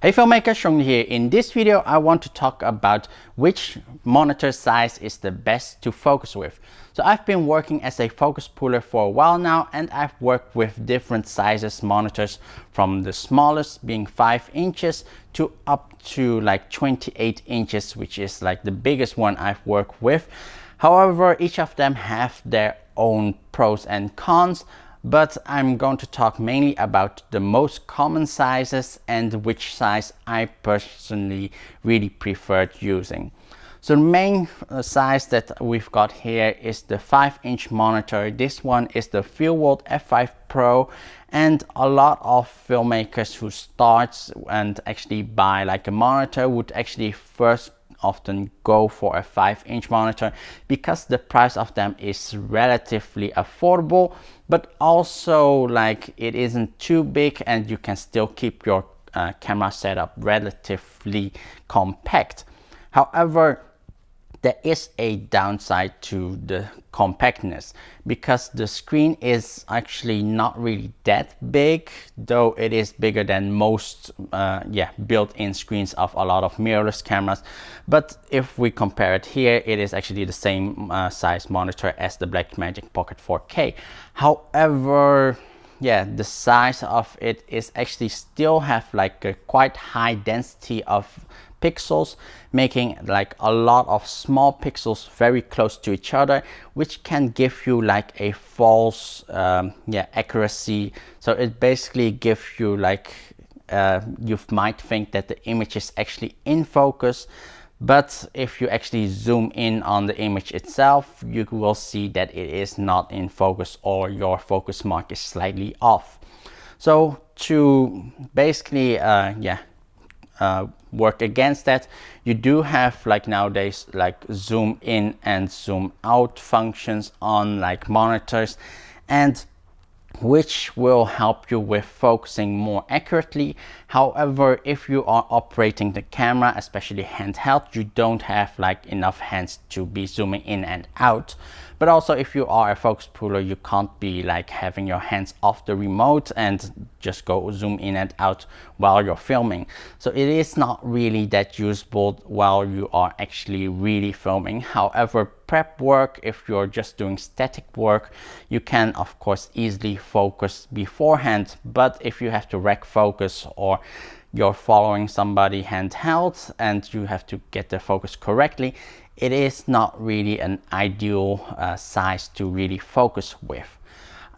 Hey filmmaker, Chung here. In this video I want to talk about which monitor size is the best to focus with. So I've been working as a focus puller for a while now, and I've worked with different sizes monitors, from the smallest being 5 inches to up to like 28 inches, which is like the biggest one I've worked with. However, each of them have their own pros and cons, but I'm going to talk mainly about the most common sizes and which size I personally really preferred using. So the main size that we've got here is the 5-inch monitor. This one is the Fieldworld F5 Pro, and a lot of filmmakers who start and actually buy like a monitor would actually first often go for a 5-inch monitor because the price of them is relatively affordable, but also like it isn't too big and you can still keep your camera setup relatively compact. However, there is a downside to the compactness because the screen is actually not really that big, though it is bigger than most built-in screens of a lot of mirrorless cameras. But if we compare it here, it is actually the same size monitor as the Blackmagic Pocket 4K. However, the size of it is actually still have like a quite high density of pixels, making like a lot of small pixels very close to each other, which can give you like a false accuracy. So it basically gives you like you might think that the image is actually in focus, but if you actually zoom in on the image itself, you will see that it is not in focus, or your focus mark is slightly off. So to basically work against that, you do have like nowadays like zoom in and zoom out functions on like monitors, and which will help you with focusing more accurately. However, if you are operating the camera, especially handheld, you don't have like enough hands to be zooming in and out. But also, if you are a focus puller, you can't be like having your hands off the remote and just go zoom in and out while you're filming. So it is not really that useful while you are actually really filming. However, prep work, if you're just doing static work, you can of course easily focus beforehand. But if you have to rec focus, or you're following somebody handheld and you have to get the focus correctly, it is not really an ideal size to really focus with,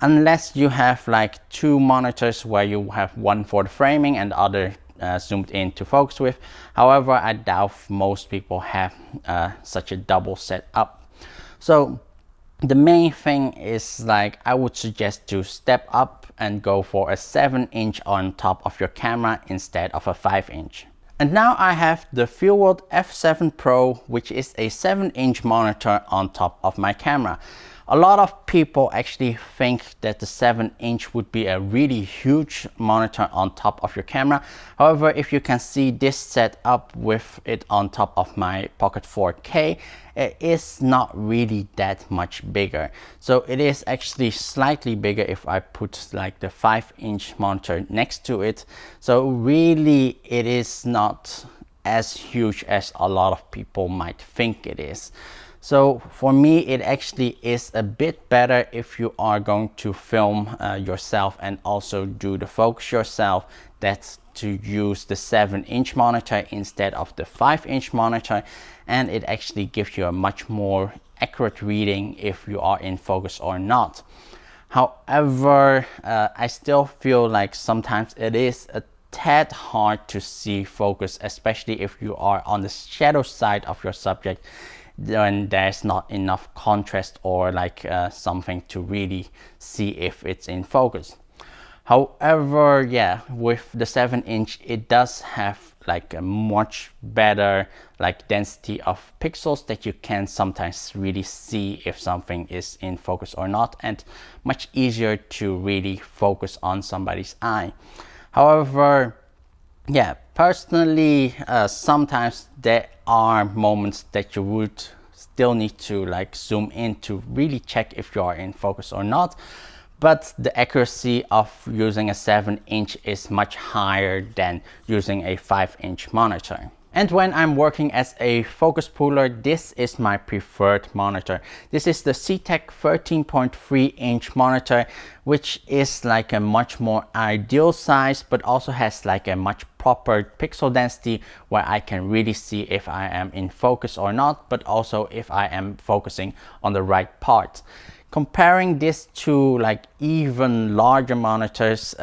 unless you have like two monitors where you have one for the framing and the other zoomed in to focus with. However, I doubt most people have such a double setup. So the main thing is like I would suggest to step up and go for a 7-inch on top of your camera instead of a 5-inch. And now I have the Fieldworld F7 Pro, which is a 7-inch monitor on top of my camera. A lot of people actually think that the 7-inch would be a really huge monitor on top of your camera. However, if you can see this setup with it on top of my Pocket 4K, it is not really that much bigger. So it is actually slightly bigger if I put like the 5-inch monitor next to it. So really it is not as huge as a lot of people might think it is. So for me, it actually is a bit better if you are going to film yourself and also do the focus yourself, that's to use the 7-inch monitor instead of the 5-inch monitor, and it actually gives you a much more accurate reading if you are in focus or not. However, I still feel like sometimes it is a tad hard to see focus, especially if you are on the shadow side of your subject, when there's not enough contrast or like something to really see if it's in focus. However, with the 7-inch, it does have like a much better like density of pixels that you can sometimes really see if something is in focus or not, and much easier to really focus on somebody's eye. However, personally, sometimes there are moments that you would still need to like zoom in to really check if you are in focus or not. but the accuracy of using a 7-inch is much higher than using a 5-inch monitor. And when I'm working as a focus puller, this is my preferred monitor. This is the Ctec 13.3-inch monitor, which is like a much more ideal size, but also has like a much proper pixel density where I can really see if I am in focus or not, but also if I am focusing on the right part. Comparing this to like even larger monitors,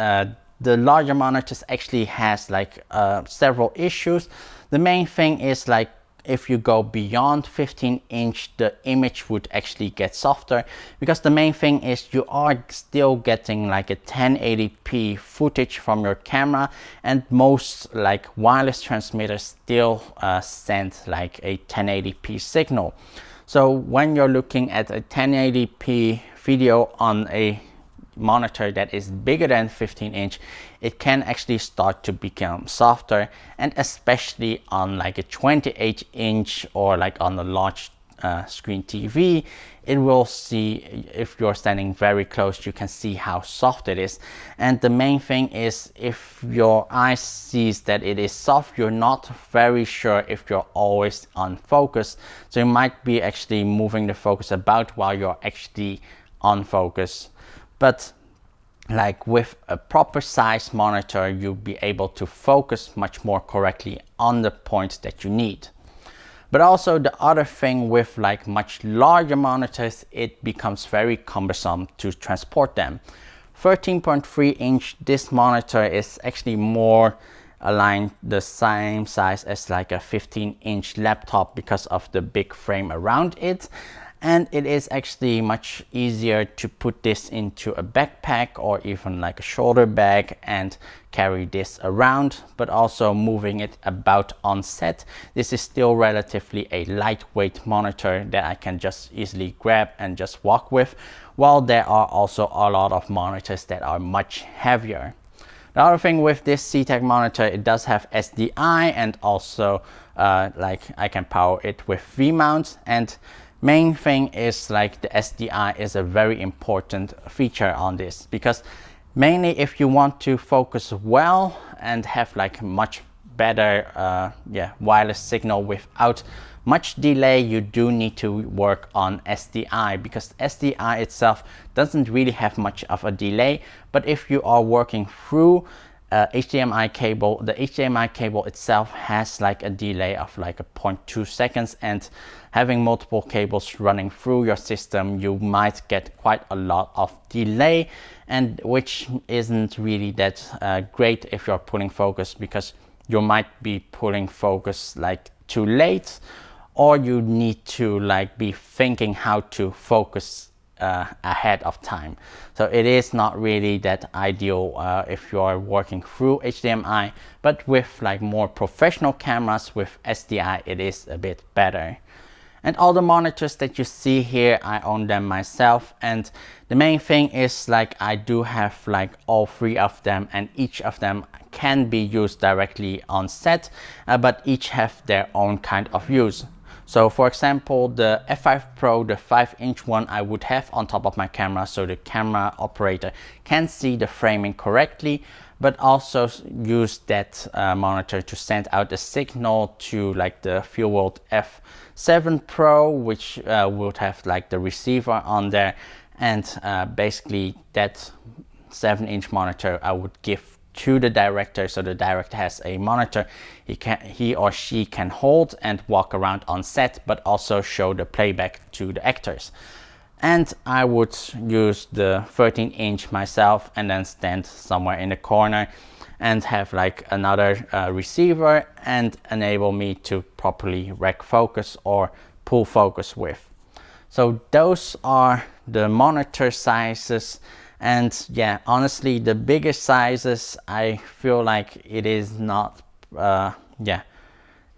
the larger monitors actually has like several issues. The main thing is like if you go beyond 15-inch, the image would actually get softer, because the main thing is you are still getting like a 1080p footage from your camera, and most like wireless transmitters still send like a 1080p signal. So when you're looking at a 1080p video on a monitor that is bigger than 15-inch, it can actually start to become softer, and especially on like a 28-inch or like on a large screen TV, it will see, if you're standing very close, you can see how soft it is. And the main thing is, if your eye sees that it is soft, you're not very sure if you're always on focus, so you might be actually moving the focus about while you're actually on focus. But like with a proper size monitor, you'll be able to focus much more correctly on the point that you need. But also the other thing with like much larger monitors, it becomes very cumbersome to transport them. 13.3-inch, this monitor is actually more aligned the same size as like a 15-inch laptop because of the big frame around it. And it is actually much easier to put this into a backpack or even like a shoulder bag and carry this around, but also moving it about on set. This is still relatively a lightweight monitor that I can just easily grab and just walk with, while there are also a lot of monitors that are much heavier. The other thing with this Ctec monitor, it does have SDI, and also like I can power it with V-mount. And main thing is like the SDI is a very important feature on this, because mainly if you want to focus well and have like much better wireless signal without much delay, you do need to work on SDI, because SDI itself doesn't really have much of a delay. But if you are working through HDMI cable, the HDMI cable itself has like a delay of like a 0.2 seconds, and having multiple cables running through your system, you might get quite a lot of delay, and which isn't really that great if you're pulling focus, because you might be pulling focus like too late, or you need to like be thinking how to focus ahead of time. So it is not really that ideal if you are working through HDMI, but with like more professional cameras with SDI, it is a bit better. And all the monitors that you see here, I own them myself, and the main thing is like I do have like all three of them, and each of them can be used directly on set, but each have their own kind of use. So for example, the F5 Pro, the 5-inch one, I would have on top of my camera, so the camera operator can see the framing correctly, but also use that monitor to send out a signal to like the FieldWorld F7 Pro, which would have like the receiver on there, and basically that 7-inch monitor I would give to the director, so the director has a monitor he or she can hold and walk around on set, but also show the playback to the actors. And I would use the 13-inch myself and then stand somewhere in the corner and have like another receiver and enable me to properly rec focus or pull focus with. So those are the monitor sizes. And yeah, honestly, the biggest sizes, I feel like it is not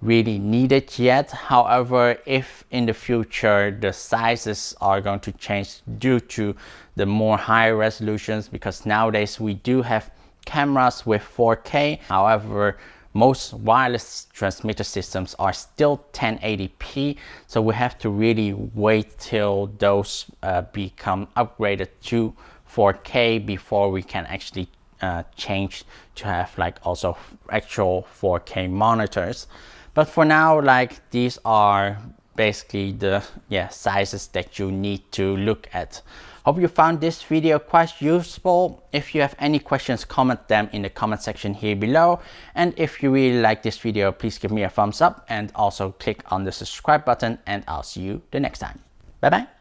really needed yet. However, if in the future the sizes are going to change due to the more high resolutions, because nowadays we do have cameras with 4K. However, most wireless transmitter systems are still 1080p, so we have to really wait till those become upgraded to 4K before we can actually change to have like also actual 4K monitors. But for now, like these are basically the sizes that you need to look at. Hope you found this video quite useful. If you have any questions, comment them in the comment section here below. And if you really like this video, please give me a thumbs up and also click on the subscribe button, and I'll see you the next time. Bye bye.